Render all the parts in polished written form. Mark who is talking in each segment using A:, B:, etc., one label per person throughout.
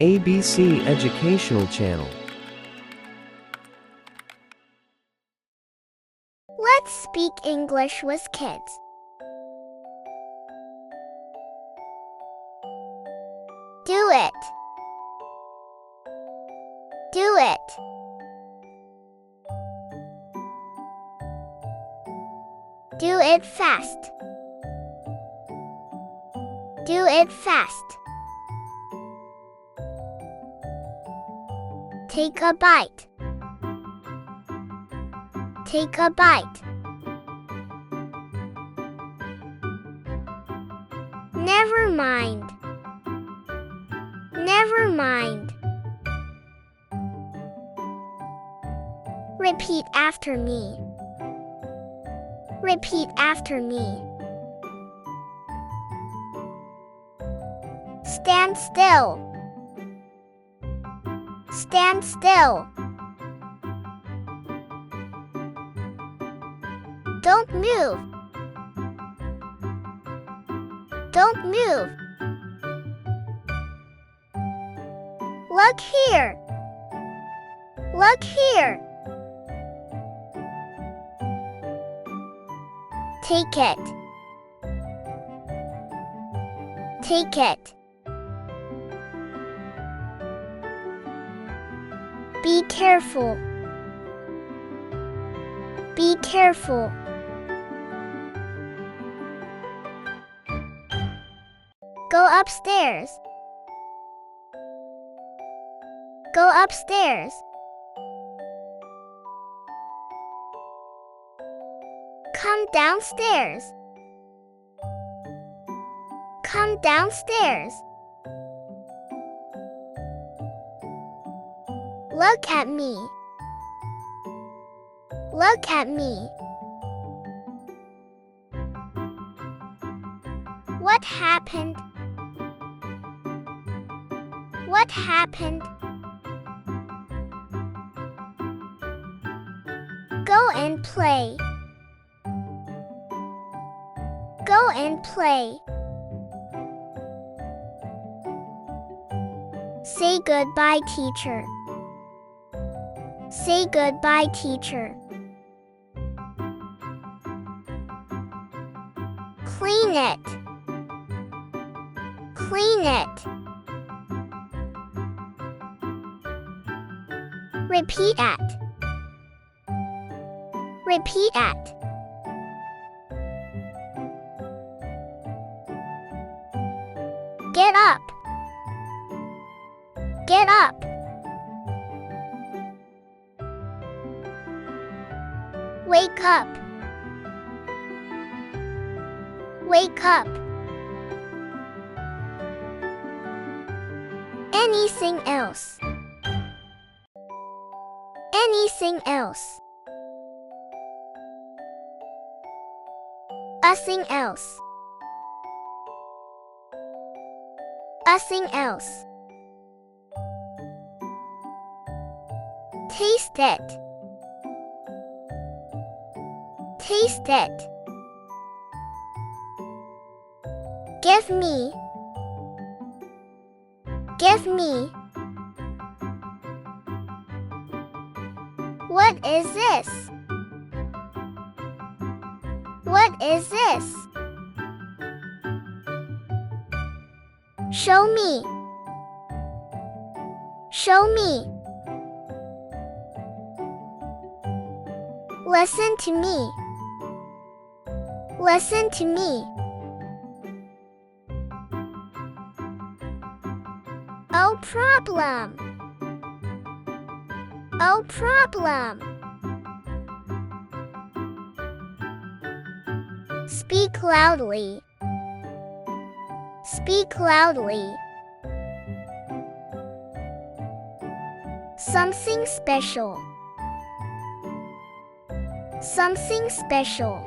A: ABC Educational Channel.
B: Let's speak English with kids. Do it. Do it. Do it fast. Do it fast. Take a bite. Take a bite. Never mind. Never mind. Repeat after me. Repeat after me. Stand still. Stand still. Don't move. Don't move. Look here. Look here. Take it. Take it. Be careful. Be careful. Go upstairs. Go upstairs. Come downstairs. Come downstairs. Look at me. Look at me. What happened? What happened? Go and play. Go and play. Say goodbye, teacher. Say goodbye, teacher. Clean it. Clean it. Repeat at. Repeat at. Get up. Get up. Wake up. Wake up. Anything else? Anything else? Nothing else. Nothing else. Taste it. Taste it. Give me. Give me. What is this? What is this? Show me. Show me. Listen to me. Listen to me. No problem. No problem. Speak loudly. Speak loudly. Something special. Something special.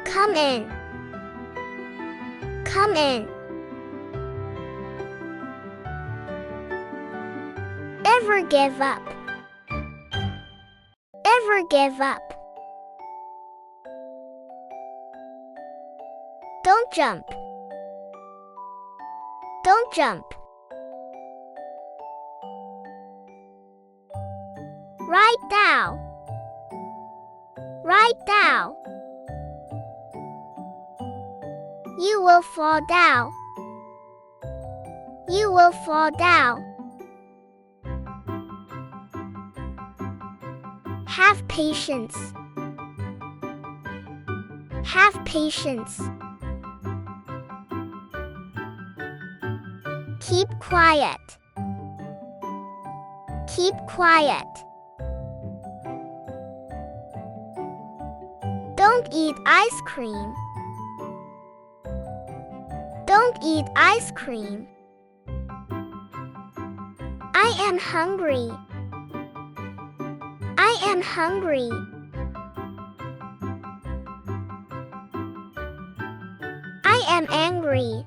B: Come in. Come in. Never give up. Never give up. Don't jump. Don't jump. Right now. Right now. You will fall down. You will fall down. Have patience. Have patience. Keep quiet. Keep quiet. Don't eat ice cream. Don't eat ice cream. I am hungry. I am hungry. I am angry.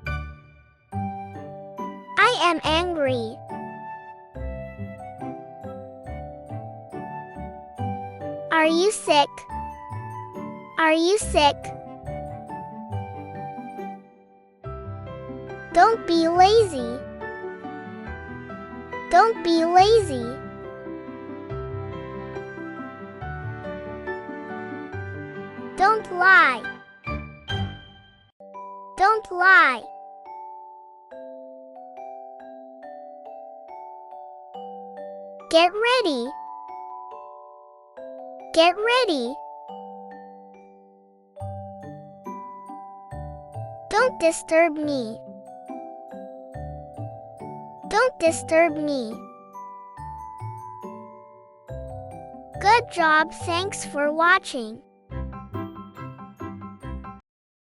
B: I am angry. Are you sick? Are you sick? Don't be lazy. Don't be lazy. Don't lie. Don't lie. Get ready. Get ready. Don't disturb me. Don't disturb me. Good job. Thanks for watching.